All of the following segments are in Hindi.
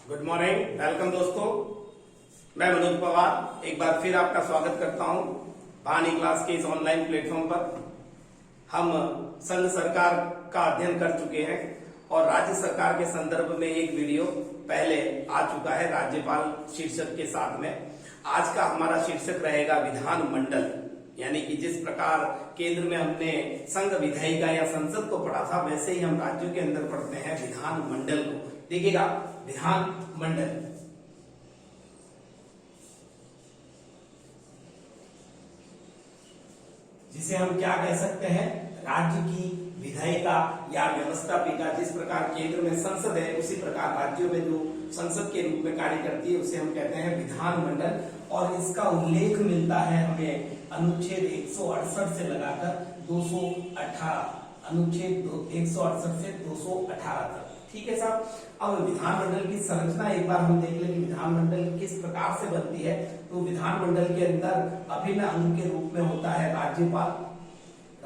गुड मॉर्निंग, वेलकम दोस्तों। मैं मनोज पवार एक बार फिर आपका स्वागत करता हूं कहानी क्लास के इस ऑनलाइन प्लेटफॉर्म पर। हम संघ सरकार का अध्ययन कर चुके हैं और राज्य सरकार के संदर्भ में एक वीडियो पहले आ चुका है राज्यपाल शीर्षक के साथ में। आज का हमारा शीर्षक रहेगा विधानमंडल, यानी कि जिस प्रकार केंद्र में हमने संघ विधायिका या संसद को पढ़ा था, वैसे ही हम राज्यों के अंदर पढ़ते हैं विधानमंडल को। देखिएगा, विधानमंडल जिसे हम क्या कह सकते हैं, राज्य की विधायिका या व्यवस्थापिका। जिस प्रकार केंद्र में संसद है, उसी प्रकार राज्यों में जो संसद के रूप में कार्य करती है उसे हम कहते हैं विधानमंडल। और इसका उल्लेख मिलता है हमें अनुच्छेद 168 से लगाकर 218, अनुच्छेद 168 से 218 तक। ठीक है साहब। अब विधानमंडल की संरचना एक बार हम देख लें कि विधानमंडल किस प्रकार से बनती है। तो विधानमंडल के अंदर अभिन्न अंग के रूप में होता है राज्यपाल।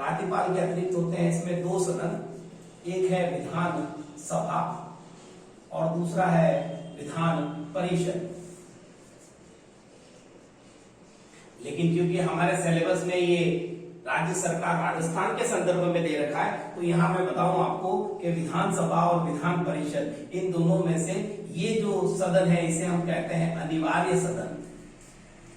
राज्यपाल के अतिरिक्त होते हैं इसमें दो सदन, एक है विधान सभा और दूसरा है विधान परिषद। लेकिन क्योंकि हमारे सिलेबस में ये राज्य सरकार राजस्थान के संदर्भ में दे रखा है, तो यहां मैं बताऊं आपको कि विधानसभा और विधान परिषद, इन दोनों में से ये जो सदन है इसे हम कहते हैं अनिवार्य सदन।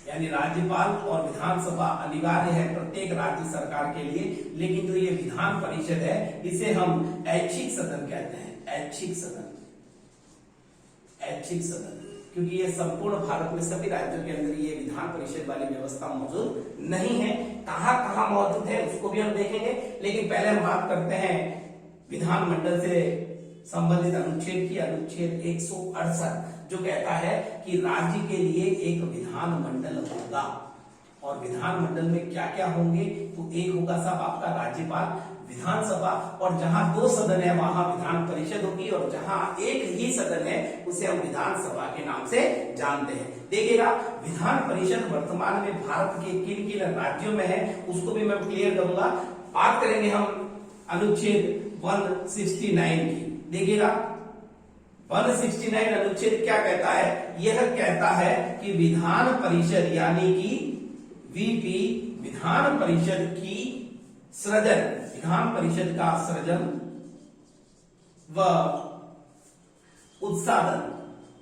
यानी राज्यपाल और विधानसभा अनिवार्य है प्रत्येक राज्य सरकार के लिए। लेकिन जो ये विधान परिषद है इसे हम ऐच्छिक सदन कहते हैं। ऐच्छिक सदन, ऐच्छिक सदन, क्योंकि ये संपूर्ण भारत में सभी राज्यों के अंदर ये विधान परिषद वाली व्यवस्था मौजूद नहीं है। कहां कहां मौजूद है उसको भी हम देखेंगे। लेकिन पहले हम बात करते हैं विधानमंडल से संबंधित अनुच्छेद की। अनुच्छेद 168 जो कहता है कि राज्य के लिए एक विधानमंडल होगा। और विधानमंडल में क्या क्या होंगे, तो एक होगा साहब आपका राज्यपाल, विधानसभा, और जहां दो सदन है वहां विधान परिषद होगी, और जहां एक ही सदन है उसे हम विधानसभा के नाम से जानते हैं। देखिएगा, विधान परिषद वर्तमान में भारत के किन किन राज्यों में है उसको भी मैं क्लियर करूंगा। बात करेंगे हम अनुच्छेद 169 की। देखिएगा, 169 अनुच्छेद क्या कहता है, यह कहता है कि विधान परिषद यानी कि वीपी, विधान परिषद की सृजन, विधान परिषद का सृजन व उत्सादन,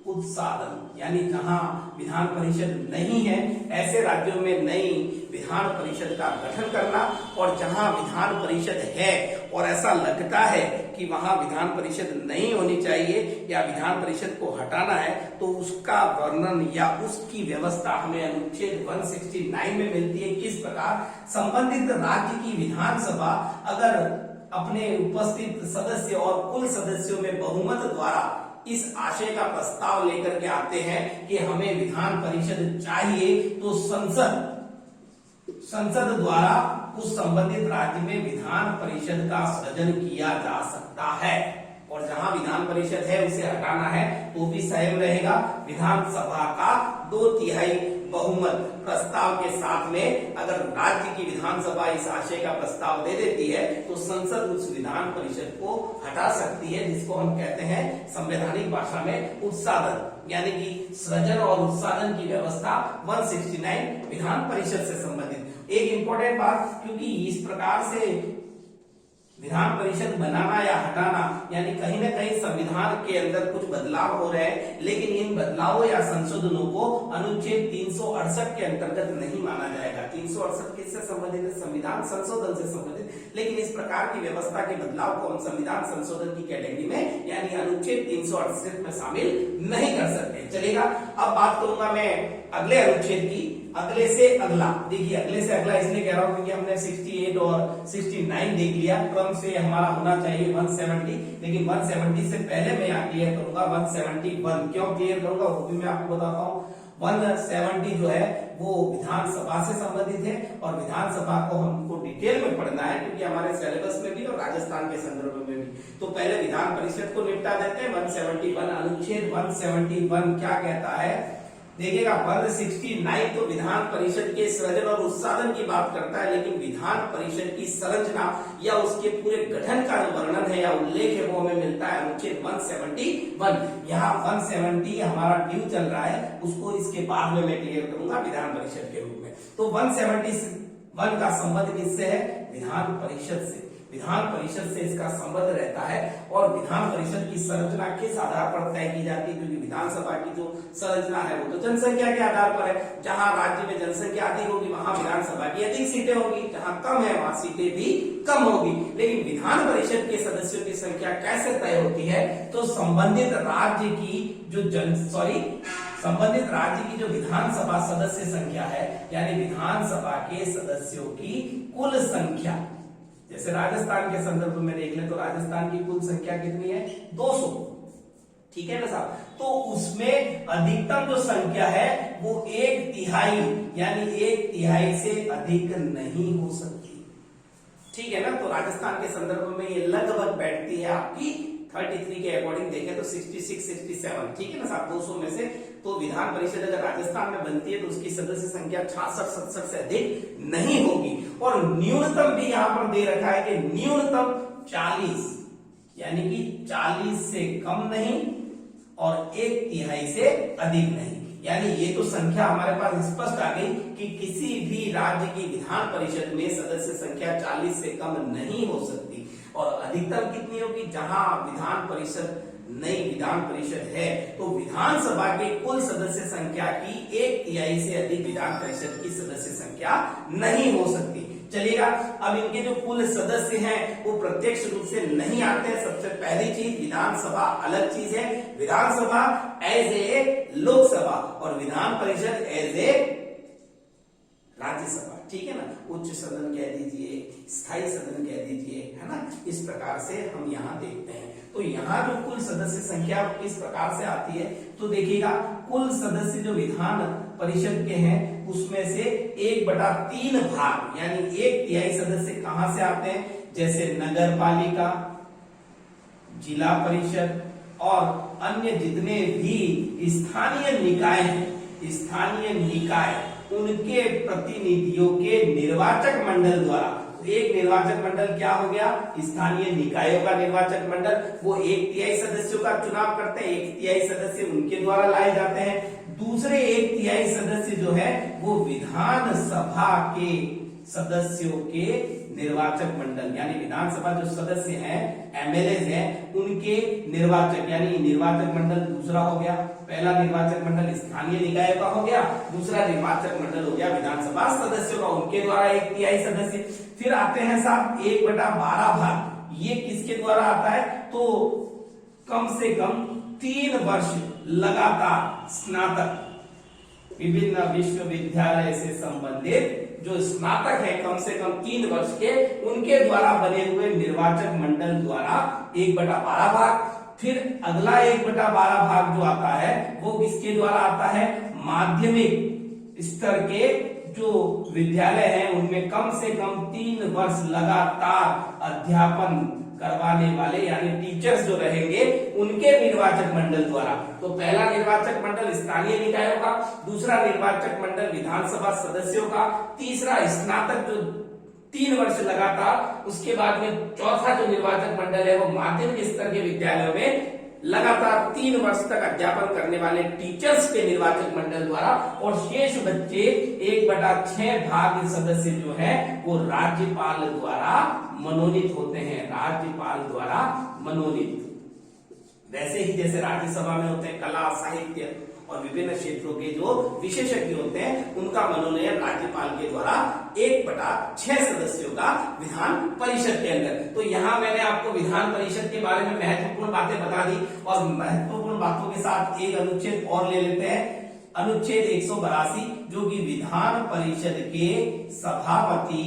उत्सादन यानी जहां विधान परिषद नहीं है ऐसे राज्यों में नई विधान परिषद का गठन करना, और जहां विधान परिषद है और ऐसा लगता है कि वहां विधान परिषद नहीं होनी चाहिए या विधान परिषद को हटाना है, तो उसका वर्णन या उसकी व्यवस्था हमें अनुच्छेद 169 में मिलती है। किस प्रकार, संबंधित राज्य की विधानसभा अगर अपने उपस्थित सदस्य और कुल सदस्यों में बहुमत द्वारा इस आशय का प्रस्ताव लेकर के आते हैं कि हमें विधान परिषद चाहिए, तो संसद द्वारा उस संबंधित राज्य में विधान परिषद का सृजन किया जा सकता है। और जहां विधान परिषद है उसे हटाना है तो भी सहम रहेगा। विधानसभा का 2/3 बहुमत प्रस्ताव के साथ में अगर राज्य की विधानसभा इस आशय का प्रस्ताव दे देती है तो संसद उस विधान परिषद को हटा सकती है, जिसको हम कहते हैं संवैधानिक भाषा में उत्सादन, यानी कि सृजन और उत्सादन की व्यवस्था 169 विधान परिषद से संबंधित। एक इंपॉर्टेंट बात, क्योंकि इस प्रकार से विधान परिषद बनाना या हटाना, यानी कहीं ना कहीं संविधान के अंदर कुछ बदलाव हो रहे हैं, लेकिन इन बदलावों या संशोधनों को अनुच्छेद 368 के अंतर्गत नहीं माना जाएगा। 368 किससे संबंधित है, संविधान संशोधन से संबंधित। लेकिन इस प्रकार की व्यवस्था के बदलाव को हम संविधान संशोधन की कैटेगरी में यानी अनुच्छेद 368 में शामिल नहीं कर सकते। चलेगा, अब बात करूंगा मैं अगले अनुच्छेद की। अगले से अगला, देखिए अगले से अगला इसलिए कह रहा हूं क्योंकि हमने 68 और 69 देख लिया, क्रम से हमारा होना चाहिए 170, लेकिन 170 से पहले मैं यहाँ क्लियर करूंगा 171। क्यों क्लियर करूंगा वो भी मैं आपको बताता हूँ। 170 जो है वो विधानसभा से संबंधित है, और विधानसभा को हमको डिटेल में पढ़ना है क्योंकि हमारे सिलेबस में भी और राजस्थान के संदर्भ में भी। तो पहले विधान परिषद को निपटा देते हैं। 171 अनुच्छेद 171 क्या कहता है, देखिएगा 169 तो विधान परिषद के सृजन और उत्साधन की बात करता है, लेकिन विधान परिषद की संरचना या उसके पूरे गठन का जो वर्णन है या उल्लेख है वो हमें मिलता है अनुच्छेद 171। यहाँ 170 हमारा ड्यू चल रहा है, उसको इसके बाद में मैं क्लियर करूंगा विधान परिषद के रूप में। तो 171 का संबंध किससे है? विधान परिषद से। विधान परिषद से इसका संबंध रहता है और विधान परिषद की संरचना किस आधार पर तय की जाती है? क्योंकि विधानसभा की जो संरचना है वो तो जनसंख्या के आधार पर है। जहां राज्य में जनसंख्या अधिक होगी वहां विधानसभा की अधिक सीटें होगी, जहां कम है वहां सीटें भी कम होगी। लेकिन विधान परिषद के सदस्यों की संख्या कैसे तय होती है? तो संबंधित राज्य की जो विधानसभा सदस्य संख्या है, यानी विधानसभा के सदस्यों की कुल संख्या, जैसे राजस्थान के संदर्भ में देख ले तो राजस्थान की कुल संख्या कितनी है? 200। ठीक है ना साहब? तो उसमें अधिकतम जो संख्या है वो 1/3 यानी 1/3 से अधिक नहीं हो सकती। ठीक है ना? तो राजस्थान के संदर्भ में ये लगभग बैठती है आपकी 33 के अकॉर्डिंग देखें तो 66-67। ठीक है ना साहब? 200 में से तो विधान परिषद अगर राजस्थान में बनती है तो उसकी सदस्य संख्या 66-67 से अधिक नहीं होगी। और न्यूनतम भी यहां पर दे रखा है कि न्यूनतम 40, यानी कि 40 से कम नहीं और 1/3 से अधिक नहीं। यानी ये तो संख्या हमारे पास स्पष्ट आ गई कि किसी भी राज्य की विधान परिषद में सदस्य संख्या 40 से कम नहीं हो सकती। और अधिकतम कितनी होगी? जहां विधान परिषद नई विधान परिषद है तो विधानसभा के कुल सदस्य संख्या की 1/3 से अधिक विधान परिषद की सदस्य संख्या नहीं हो सकती। चलिएगा, अब इनके जो कुल सदस्य हैं वो प्रत्यक्ष रूप से नहीं आते हैं। सबसे पहली चीज, विधानसभा अलग चीज है। विधानसभा एज ए लोकसभा और विधान परिषद एज ए राज्यसभा। ठीक है ना? उच्च सदन कह दीजिए, स्थायी सदन कह दीजिए, है ना? इस प्रकार से हम यहाँ देखते हैं। तो यहाँ जो कुल सदस्य संख्या किस प्रकार से आती है तो देखिएगा, कुल सदस्य जो विधान परिषद के हैं उसमें से 1/3 भाग यानी 1/3 सदस्य कहां से आते हैं? जैसे नगर पालिका, जिला परिषद और अन्य जितने भी स्थानीय निकाय हैं, स्थानीय निकाय उनके प्रतिनिधियों के निर्वाचक मंडल द्वारा। एक निर्वाचक मंडल क्या हो गया? स्थानीय निकायों का निर्वाचक मंडल, वो 1/3 सदस्यों का चुनाव करते हैं। 1/3 सदस्य उनके द्वारा लाए जाते हैं। दूसरे 1/3 सदस्य जो है वो विधानसभा के सदस्यों के निर्वाचक मंडल, यानी विधानसभा जो सदस्य हैं, एमएलए हैं, उनके निर्वाचक, यानी निर्वाचक मंडल दूसरा हो गया। पहला निर्वाचक मंडल स्थानीय निकाय का हो गया, दूसरा निर्वाचक मंडल हो गया विधानसभा सदस्यों का, उनके द्वारा 1/3 सदस्य। फिर आते हैं साहब 1/12 भाग। ये किसके द्वारा आता है? तो कम से कम 3 वर्ष लगातार स्नातक, विभिन्न विश्वविद्यालय से संबंधित जो स्नातक है कम से कम 3 वर्ष के, उनके द्वारा बने हुए निर्वाचक मंडल द्वारा 1/12 भाग। फिर अगला 1/12 भाग जो आता है वो किसके द्वारा आता है? माध्यमिक स्तर के जो विद्यालय हैं उनमें कम से कम 3 वर्ष लगातार अध्यापन करवाने वाले यानी टीचर्स जो रहेंगे उनके निर्वाचक मंडल द्वारा। तो पहला निर्वाचक मंडल स्थानीय निकायों का, दूसरा निर्वाचक मंडल विधानसभा सदस्यों का, तीसरा स्नातक जो 3 वर्ष लगातार, उसके बाद में चौथा जो निर्वाचक मंडल है वो माध्यमिक स्तर के विद्यालयों में लगातार 3 वर्ष तक अध्यापन करने वाले टीचर्स के निर्वाचक मंडल द्वारा। और शेष बच्चे 1/6 भाग सदस्य जो है वो राज्यपाल द्वारा मनोनीत होते हैं, राज्यपाल द्वारा मनोनीत। वैसे ही जैसे राज्यसभा में होते हैं कला, साहित्य और विभिन्न क्षेत्रों के जो विशेषज्ञ होते हैं उनका मनोनयन राज्यपाल के द्वारा 1/6 सदस्यों का विधान परिषद के अंदर। तो यहाँ मैंने आपको विधान परिषद के बारे में महत्वपूर्ण बातें बता दी और महत्वपूर्ण बातों के साथ एक अनुच्छेद और ले लेते हैं, अनुच्छेद 182, जो कि विधान परिषद के सभापति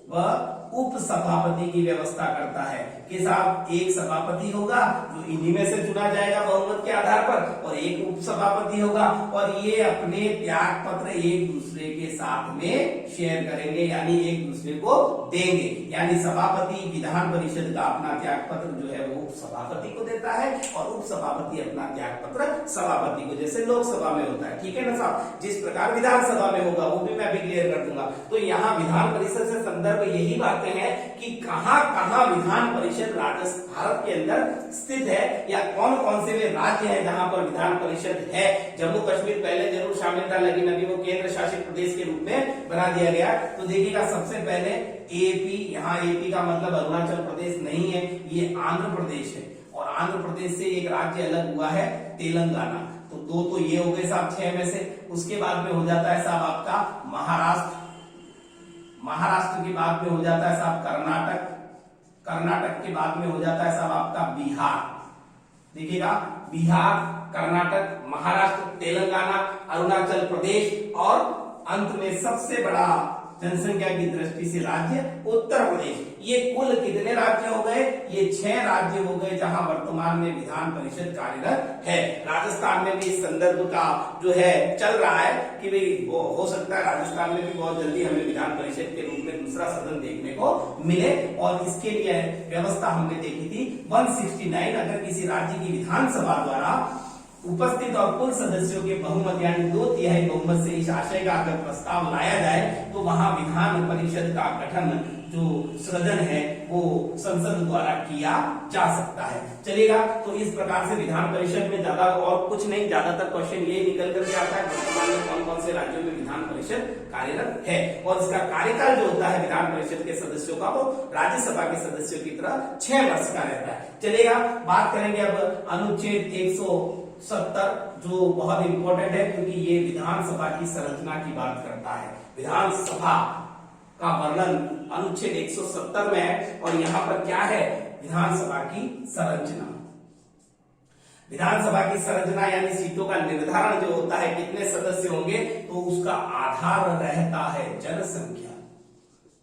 व उप सभापति की व्यवस्था करता है कि साहब एक सभापति होगा जो इन्हीं में से चुना जाएगा बहुमत के आधार पर, और एक उप सभापति होगा, और ये अपने त्याग पत्र एक दूसरे के साथ में शेयर करेंगे, यानी एक दूसरे को देंगे। यानी सभापति विधान परिषद का अपना त्याग पत्र जो है वो उप सभापति को देता है, और उप सभापति अपना त्याग पत्र सभापति को, जैसे लोकसभा में होता है। ठीक है ना साहब, जिस प्रकार विधानसभा में होगा वो भी मैं अभी क्लियर कर दूंगा। तो यहाँ विधान परिषद से संदर्भ यही बातें हैं कि कहां कहां विधान परिषद भारत के अंदर स्थित है, या कौन कौन से वे राज्य हैं जहां पर विधान परिषद है। जम्मू कश्मीर पहले जरूर शामिल था, लेकिन अभी वो केंद्र शासित प्रदेश के रूप में बना दिया गया। तो देखिएगा सबसे पहले एपी, यहाँ एपी का मतलब अरुणाचल प्रदेश नहीं है, ये आंध्र प्रदेश है, और आंध्र प्रदेश से एक राज्य अलग हुआ है तेलंगाना। तो दो तो ये हो गए साहब 6 में से। उसके बाद में हो जाता है साहब आपका महाराष्ट्र, महाराष्ट्र के बाद में हो जाता है साहब कर्नाटक, कर्नाटक के बाद में हो जाता है साहब आपका बिहार। देखिएगा बिहार, कर्नाटक, महाराष्ट्र, तेलंगाना, अरुणाचल प्रदेश, और अंत में सबसे बड़ा जनसंख्या की दृष्टि से राज्य उत्तर प्रदेश। ये कुल कितने राज्य हो गए? ये 6 राज्य हो गए जहां वर्तमान में विधान परिषद कार्यरत है। राजस्थान में भी इस संदर्भ का जो है चल रहा है कि भाई हो सकता है राजस्थान में भी बहुत जल्दी हमें विधान परिषद के रूप में दूसरा सदन देखने को मिले, और इसके लिए व्यवस्था हमने देखी थी 169। अगर किसी राज्य की विधानसभा द्वारा उपस्थित और कुल सदस्यों के बहुमत यानी 2/3 बहुमत से इस आशय का अगर प्रस्ताव लाया जाए तो वहां विधान परिषद का गठन जो सृजन है वो संसद द्वारा किया जा सकता है। चलेगा, तो इस प्रकार से विधान परिषद में ज्यादा और कुछ नहीं, ज्यादातर क्वेश्चन ये निकल करके आता है वर्तमान में कौन कौन से राज्यों में विधान परिषद कार्यरत है, और इसका कार्यकाल जो होता है विधान परिषद के सदस्यों का वो राज्यसभा के सदस्यों की तरह 6 वर्ष का रहता है। चलेगा, बात करेंगे अब अनुच्छेद 170 जो बहुत इंपॉर्टेंट है, क्योंकि ये विधानसभा की संरचना की बात करता है। विधानसभा का वर्णन अनुच्छेद 170 में है, और यहाँ पर क्या है? विधानसभा की संरचना। विधानसभा की संरचना यानी सीटों का निर्धारण जो होता है कितने सदस्य होंगे, तो उसका आधार रहता है जनसंख्या,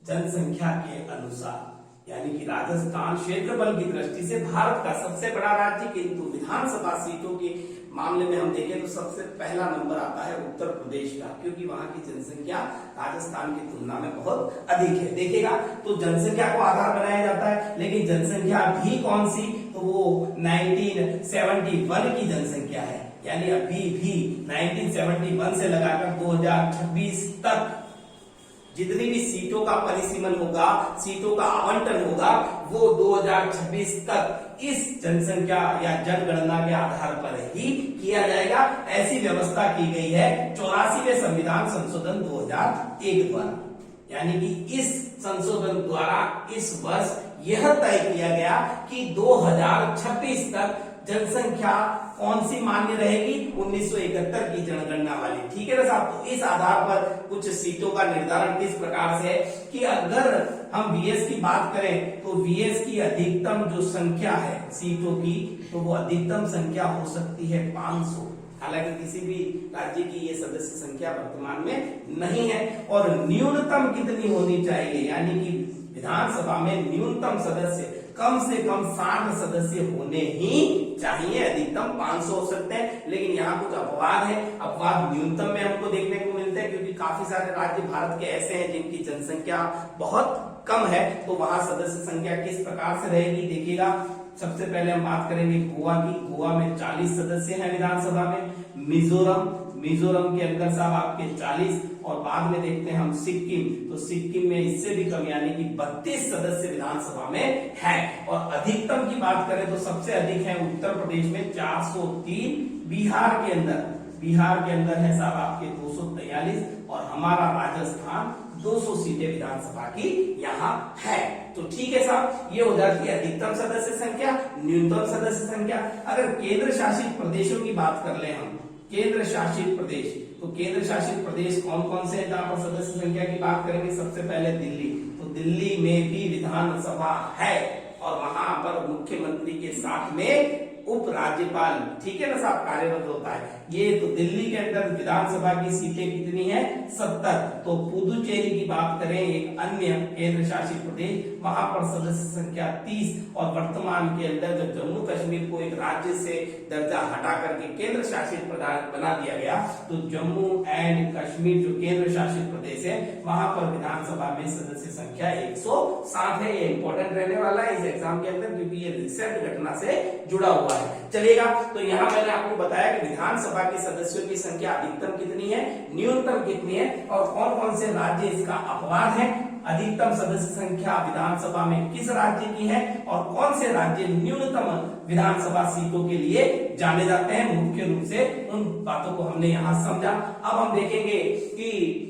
जनसंख्या के अनुसार। यानी कि राजस्थान क्षेत्रफल की दृष्टि से भारत का सबसे बड़ा राज्य, किंतु विधानसभा सीटों के मामले में हम देखें तो सबसे पहला नंबर आता है उत्तर प्रदेश का, क्योंकि वहां की जनसंख्या राजस्थान की तुलना में बहुत अधिक है। देखिएगा, तो जनसंख्या को आधार बनाया जाता है, लेकिन जनसंख्या भी कौन सी? तो वो 1971 की जनसंख्या है। यानी अभी भी 1971 से लगाकर 2026 तक जितनी भी सीटों का परिसीमन होगा, सीटों का आवंटन होगा, वो 2026 तक इस जनसंख्या या जनगणना के आधार पर ही किया जाएगा। ऐसी व्यवस्था की गई है 84वें संविधान संशोधन 2001 द्वारा। यानी कि इस संशोधन द्वारा इस वर्ष यह तय किया गया कि 2026 तक जनसंख्या कौन सी मान्य रहेगी? 1971 की जनगणना वाली। ठीक है ना साहब, तो इस आधार पर कुछ सीटों का निर्धारण किस प्रकार से है कि अगर हम वीएस की बात करें तो वीएस की अधिकतम जो संख्या है सीटों की, तो वो अधिकतम संख्या हो सकती है 500। हालांकि किसी भी राज्य की ये सदस्य संख्या वर्तमान में नहीं है। और न्यूनतम कितनी होनी चाहिए? यानी कि विधानसभा में न्यूनतम सदस्य कम से कम 60 सदस्य होने ही चाहिए, अधिकतम 500 हो सकते हैं। लेकिन यहाँ कुछ अपवाद है, अपवाद न्यूनतम में हमको देखने को मिलते हैं, क्योंकि काफी सारे राज्य भारत के ऐसे हैं जिनकी जनसंख्या बहुत कम है, तो वहां सदस्य संख्या किस प्रकार से रहेगी देखिएगा। सबसे पहले हम बात करेंगे गोवा की। गोवा में 40 सदस्य हैं विधानसभा में। मिजोरम के अंदर साहब आपके 40, और बाद में देखते हैं हम सिक्किम, तो सिक्किम में इससे भी कम यानी कि 32 सदस्य विधानसभा में है। और अधिकतम की बात करें तो सबसे अधिक है उत्तर प्रदेश में 403, बिहार के अंदर है साहब आपके 243, और हमारा राजस्थान 200 सीटें विधानसभा की यहाँ है। तो ठीक है साहब, ये हो जाती है अधिकतम सदस्य संख्या, न्यूनतम सदस्य संख्या। अगर केंद्र शासित प्रदेशों की बात कर ले हम, केंद्र शासित प्रदेश, तो केंद्र शासित प्रदेश कौन कौन से हैं जहां पर सदस्य संख्या की बात करेंगे? सबसे पहले दिल्ली, तो दिल्ली में भी विधानसभा है, और वहां पर मुख्यमंत्री के साथ में उप राज्यपाल, ठीक है ना साहब, कार्यरत होता है। ये तो दिल्ली के अंदर विधानसभा की सीटें कितनी है? 70। तो पुदुचेरी की बात करें, एक अन्य केंद्र शासित प्रदेश, वहां पर सदस्य संख्या 30। और वर्तमान के अंदर जब जम्मू कश्मीर को एक राज्य से दर्जा हटा करके केंद्र शासित प्रदेश बना दिया गया, तो जम्मू एंड कश्मीर जो केंद्र शासित प्रदेश है, वहां पर विधानसभा में सदस्य संख्या 160 है। ये इंपॉर्टेंट रहने वाला है इस एग्जाम के अंदर, क्योंकि ये रिसेंट घटना से जुड़ा हुआ है। चलिएगा, तो यहाँ मैंने आपको बताया कि विधानसभा के सदस्यों की संख्या अधिकतम कितनी है, न्यूनतम कितनी है, और कौन कौन से राज्य इसका अपवाद है। अधिकतम सदस्य संख्या विधानसभा में किस राज्य की है, और कौन से राज्य न्यूनतम विधानसभा सीटों के लिए जाने जाते हैं। मुख्य रूप से उन बातों को हमने यहाँ समझा। अब हम देखेंगे कि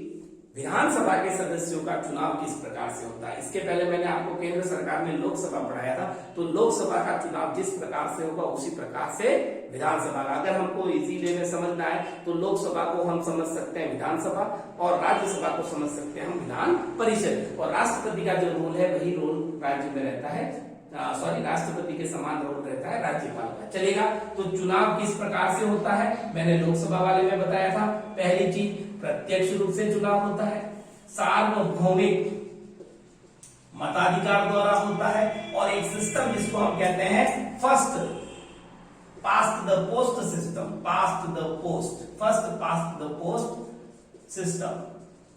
विधानसभा के सदस्यों का चुनाव किस प्रकार से होता है। इसके पहले मैंने आपको केंद्र सरकार में लोकसभा पढ़ाया था, तो लोकसभा का चुनाव जिस प्रकार से होगा उसी प्रकार से विधानसभा का। अगर हमको इजी वे में समझना है तो लोकसभा को हम समझ सकते हैं विधानसभा, और राज्यसभा को समझ सकते हैं हम विधान परिषद। और राष्ट्रपति का जो रोल है वही रोल राज्य में रहता है, राष्ट्रपति के समान रोल रहता है राज्यपाल का। चलेगा, तो चुनाव किस प्रकार से होता है मैंने लोकसभा वाले में बताया था। पहली चीज, प्रत्यक्ष रूप से चुनाव होता है, सार्वभौमिक मताधिकार द्वारा होता है, और एक सिस्टम जिसको हम कहते हैं first past the post system, first past the post system,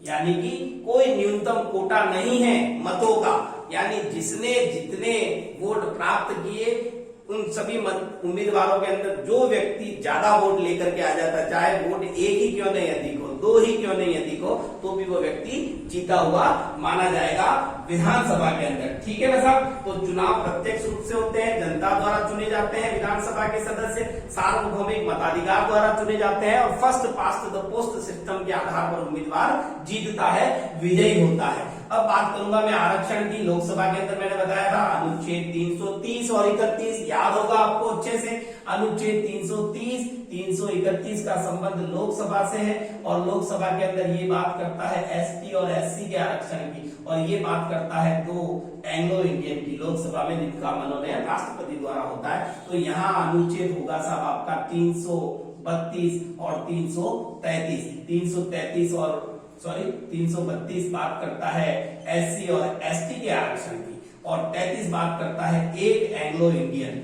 यानी कि कोई न्यूनतम कोटा नहीं है मतों का, यानी जिसने जितने वोट प्राप्त किए उन सभी उम्मीदवारों के अंदर जो व्यक्ति ज्यादा वोट लेकर के आ जाता, चाहे वोट एक ही क्यों नहीं अधिक हो, दो ही क्यों नहीं अधिक हो, तो भी वो व्यक्ति जीता हुआ माना जाएगा विधानसभा के अंदर। ठीक है ना साहब। तो चुनाव प्रत्यक्ष रूप से होते हैं, जनता द्वारा चुने जाते हैं विधानसभा के सदस्य, सार्वभौमिक मताधिकार द्वारा चुने जाते हैं, और first past the post system के आधार पर उम्मीदवार जीतता है, विजयी होता है। अब बात करूंगा मैं आरक्षण की। लोकसभा के अंदर मैंने बताया था अनुच्छेद 330 और 31, याद होगा आपको अच्छे से। अनुच्छेद 330, 331 का संबंध लोकसभा से है, और लोकसभा के अंदर ये बात करता है एसटी और एससी के आरक्षण की, और ये बात करता है दो एंग्लो इंडियन की, लोकसभा में जिनका मनोनयन राष्ट्रपति द्वारा होता है। तो यहाँ अनुच्छेद होगा साहब आपका 332 और 333। 332 बात करता है एससी और एसटी के आरक्षण की, और 33 बात करता है एक एंग्लो इंडियन।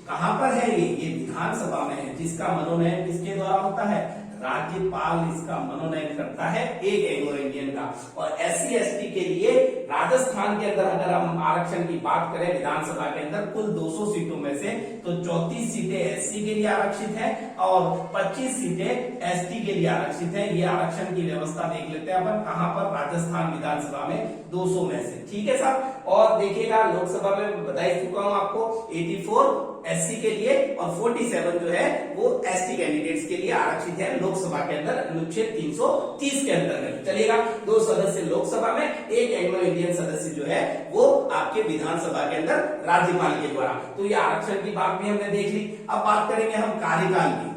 कहां पर है ये विधानसभा में है, जिसका मनोनयन किसके द्वारा होता है, राज्यपाल इसका मनोनयन करता है एक एंग्लो इंडियन का। और एससी एसटी के लिए राजस्थान के अंदर अगर हम आरक्षण की बात करें विधानसभा के अंदर कुल 200 सीटों में से, तो 34 सीटें एससी के लिए आरक्षित है और 25 सीटें एसटी के लिए आरक्षित है। ये आरक्षण की व्यवस्था देख लेते हैं अपन, कहां पर, राजस्थान विधानसभा में 200 में से। ठीक है साहब। और देखिएगा लोकसभा में बता चुका हूं आपको 84 एससी के लिए और 47 जो है वो एसटी कैंडिडेट्स के लिए आरक्षित है लोकसभा के अंदर अनुच्छेद 330 के अंतर्गत। चलेगा, 2 सदस्य लोकसभा में, एक एंग्लो इंडियन सदस्य जो है वो आपके विधानसभा के अंदर राज्यपाल के द्वारा। तो ये आरक्षण की बात भी हमने देख ली। अब बात करेंगे हम कार्यकाल की।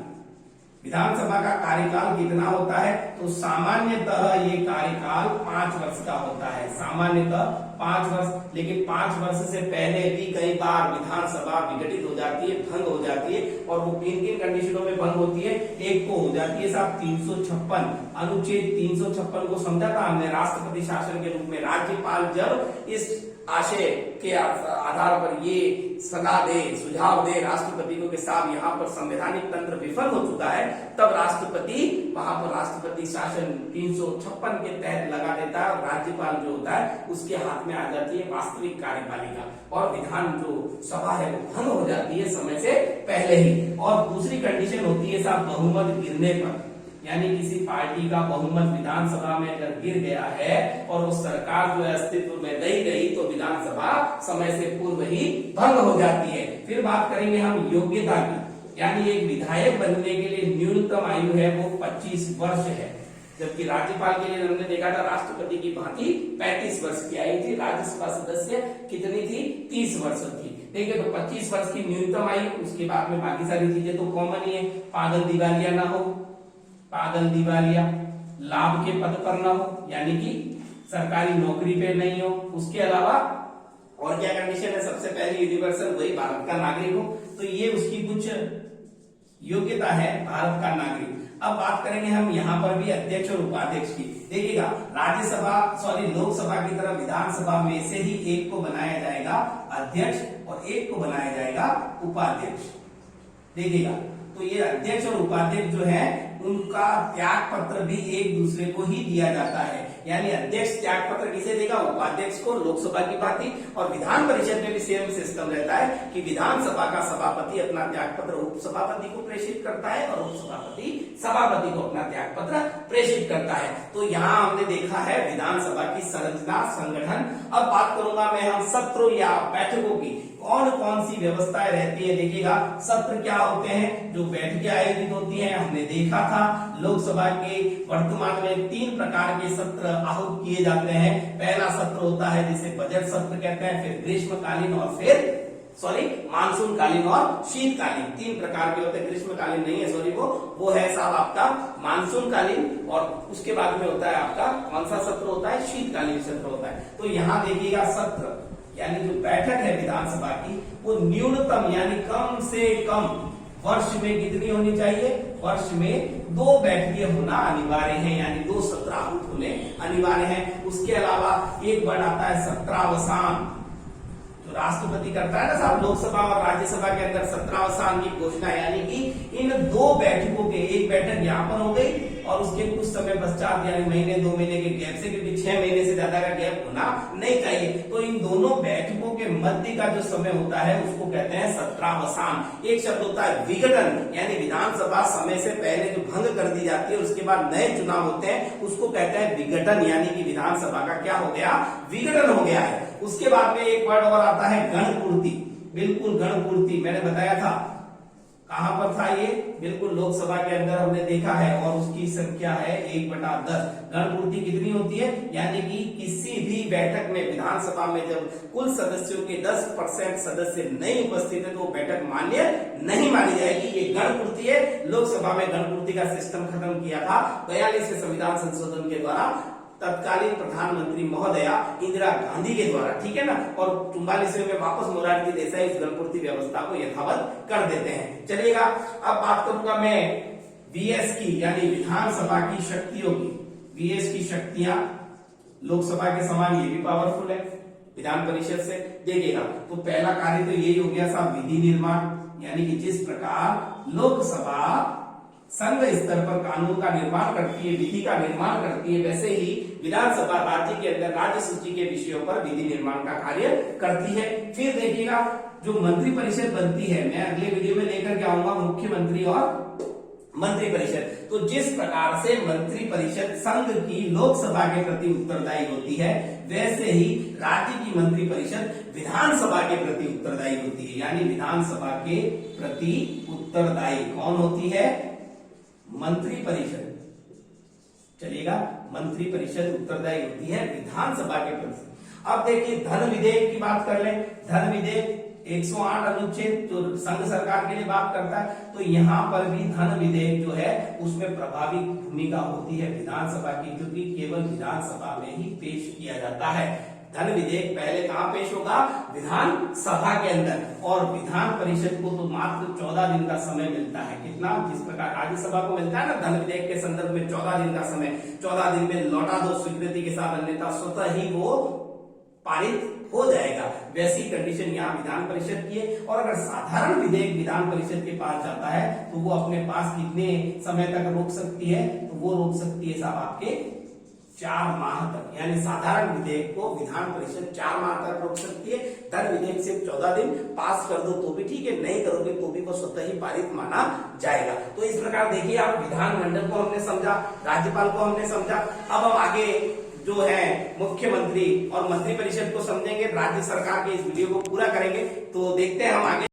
विधानसभा का कार्यकाल कितना होता है, तो सामान्यतः ये कार्यकाल 5 वर्ष का होता है, सामान्यतः 5 वर्ष। लेकिन 5 वर्ष से पहले भी कई बार विधानसभा विघटित हो जाती है, भंग हो जाती है, और वो किन किन कंडीशनों में भंग होती है। एक तो हो जाती है साहब 356, अनुच्छेद 356 को समझा था हमने, राष्ट्रपति शासन के रूप में राज्यपाल जब इस आशय के आधार पर ये सलाह दे, सुझाव दे राष्ट्रपति को कि साहब यहाँ पर संवैधानिक तंत्र विफल हो चुका है, तब राष्ट्रपति वहां पर राष्ट्रपति शासन 356 के तहत लगा देता है, और राज्यपाल जो होता है उसके हाथ में आ जाती है वास्तविक कार्यपालिका, और विधान जो सभा है वो भंग हो जाती है समय से पहले ही। और दूसरी कंडीशन होती है साहब बहुमत गिरने पर, यानी किसी पार्टी का बहुमत विधानसभा में अगर गिर गया है और वो सरकार जो है अस्तित्व में नहीं रही, तो विधानसभा समय से पूर्व ही भंग हो जाती है। फिर बात करेंगे हम योग्यता की, यानी एक विधायक बनने के लिए न्यूनतम आयु है वो 25 वर्ष है, जबकि राज्यपाल के लिए हमने देखा था राष्ट्रपति की भांति 35 वर्ष की आयु थी, राज्यसभा सदस्य कितनी थी, 30 वर्ष थी। ठीक है, तो 25 वर्ष की न्यूनतम आयु, उसके बाद में बाकी सारी चीजें तो कॉमन ही है, पागल दिवालिया ना हो, पागल दिवालिया, लाभ के पद पर ना हो, यानी कि सरकारी नौकरी पे नहीं हो, उसके अलावा और क्या कंडीशन है, सबसे पहले यूनिवर्सल, वही भारत का नागरिक हो, तो ये उसकी कुछ योग्यता है, भारत का नागरिक। अब बात करेंगे हम यहाँ पर भी अध्यक्ष और उपाध्यक्ष की। देखिएगा, लोकसभा की तरह विधानसभा में से ही एक को बनाया जाएगा अध्यक्ष और एक को बनाया जाएगा उपाध्यक्ष। देखिएगा, तो ये अध्यक्ष और उपाध्यक्ष जो है उनका त्याग पत्र भी एक दूसरे को ही दिया जाता है, यानी अध्यक्ष त्याग पत्र किसे देगा, उपाध्यक्ष को, लोकसभा की भांति। और विधान परिषद में भी सेम सिस्टम रहता है कि विधानसभा का सभापति अपना त्याग पत्र उपसभापति को प्रेषित करता है और उपसभापति सभापति को अपना त्याग पत्र प्रेषित करता है। तो यहाँ हमने देखा है विधानसभा की संरचना, संगठन। अब बात करूंगा मैं हम सत्रों या बैठकों की, कौन कौन सी व्यवस्थाएं रहती है। देखिएगा, सत्र क्या होते हैं, जो बैठकें आयोजित होती हैं, हमने देखा था लोकसभा के वर्तमान में 3 प्रकार के सत्र आहूत किए जाते हैं। पहला सत्र होता है जिसे बजट सत्र कहते हैं, फिर ग्रीष्मकालीन और फिर मानसूनकालीन और शीतकालीन, 3 प्रकार के होते हैं। ग्रीष्मकालीन नहीं है, वो है साहब आपका मानसूनकालीन, और उसके बाद में होता है आपका कौन सा सत्र होता है, शीतकालीन सत्र होता है। तो यहाँ देखिएगा, सत्र यानी जो बैठक है विधानसभा की, वो न्यूनतम यानी कम से कम वर्ष में कितनी होनी चाहिए, वर्ष में 2 बैठकें होना अनिवार्य है, यानी 2 सत्र आहूत होने अनिवार्य है। उसके अलावा एक वर्ड आता है सत्रावसान, जो राष्ट्रपति करता है ना साहब, लोकसभा और राज्यसभा के अंदर सत्रावसान की घोषणा, यानी कि इन 2 बैठकों के, एक बैठक यहाँ पर हो गई और उसके कुछ समय पश्चात यानी महीने 2 महीने के गैप से, क्योंकि 6 महीने से ज्यादा का गैप होना नहीं चाहिए, तो इन दोनों बैठकों के मध्य का जो समय होता है उसको कहते हैं सत्रावसान। एक शब्द होता है विघटन, यानी विधानसभा समय से पहले जो भंग कर दी जाती है, उसके बाद नए चुनाव होते हैं, उसको कहते हैं विघटन, यानी कि विधानसभा का क्या हो गया, विघटन हो गया है। उसके बाद में एक वर्ड और आता है गणपूर्ति। बिल्कुल गणपूर्ति मैंने बताया था, कहां पर था ये, बिल्कुल लोकसभा के अंदर हमने देखा है, और उसकी संख्या है 1/10। गणपूर्ति कितनी होती है, यानी कि किसी भी बैठक में, विधानसभा में जब कुल सदस्यों के 10% सदस्य नहीं उपस्थित है तो वो बैठक मान्य नहीं मानी जाएगी। ये गणपूर्ति है। लोकसभा में गणपूर्ति का सिस्टम खत्म किया था 42वें संविधान संशोधन के द्वारा, तत्कालीन प्रधानमंत्री महोदया इंदिरा गांधी के द्वारा, ठीक है ना। और 44वें में वापस मोरारजी देसाई इस गणपूर्ति व्यवस्था को यथावत कर देते हैं। चलिएगा, अब बात करूंगा मैं वीएस की, यानी विधानसभा की शक्तियों की। वीएस की शक्तियां लोकसभा के समान ये भी पावरफुल है विधान परिषद से। देखिएगा, तो पहला कार्य तो यही हो गया साहब, विधि निर्माण, यानी कि जिस प्रकार लोकसभा संघ स्तर पर कानून का निर्माण करती है, विधि का निर्माण करती है, वैसे ही विधानसभा राज्य के अंदर राज्य सूची के विषयों पर विधि निर्माण का कार्य करती है। फिर देखिएगा, जो मंत्री परिषद बनती है, मैं अगले वीडियो में लेकर के आऊंगा मुख्यमंत्री और मंत्री परिषद। तो जिस प्रकार से मंत्री परिषद संघ की लोकसभा के प्रति उत्तरदायी होती है, वैसे ही राज्य की मंत्री परिषद विधानसभा के प्रति उत्तरदायी होती है, यानी विधानसभा के प्रति उत्तरदायी कौन होती है, मंत्री परिषद। चलिएगा, मंत्री परिषद उत्तरदायी होती है विधानसभा के प्रति। अब देखिए, धन विधेयक की बात कर लें। धन विधेयक 108 अनुच्छेद जो संघ सरकार के लिए बात करता है, तो यहाँ पर भी धन विधेयक जो है उसमें प्रभावी भूमिका होती है विधानसभा की, क्योंकि केवल विधानसभा में ही पेश किया जाता है। धन विधेयक पहले कहां पेश होगा, विधान सभा के अंदर, और विधान परिषद को तो मात्र 14 दिन का समय मिलता है। कितना, जिस प्रकार राज्यसभा को मिलता है ना धन विधेयक के संदर्भ में 14 दिन का समय, 14 दिन में लौटा दो स्वीकृति के साथ, अन्यथा स्वतः ही वो पारित हो जाएगा। वैसी कंडीशन यहाँ विधान परिषद की है। और अगर साधारण विधेयक विधान परिषद के पास जाता है तो वो अपने पास कितने समय तक रोक सकती है, तो वो रोक सकती है साहब आपके 4 माह तक, यानी साधारण विधेयक को विधान परिषद 4 माह तक रोक सकती है। धन विधेयक सिर्फ 14 दिन, पास कर दो तो भी ठीक है, नहीं करोगे तो भी वो स्वतः ही पारित माना जाएगा। तो इस प्रकार देखिए, आप विधानमंडल को हमने समझा, राज्यपाल को हमने समझा। अब हम आगे जो है मुख्यमंत्री और मंत्री परिषद को समझेंगे, राज्य सरकार के इस वीडियो को पूरा करेंगे। तो देखते हैं हम आगे।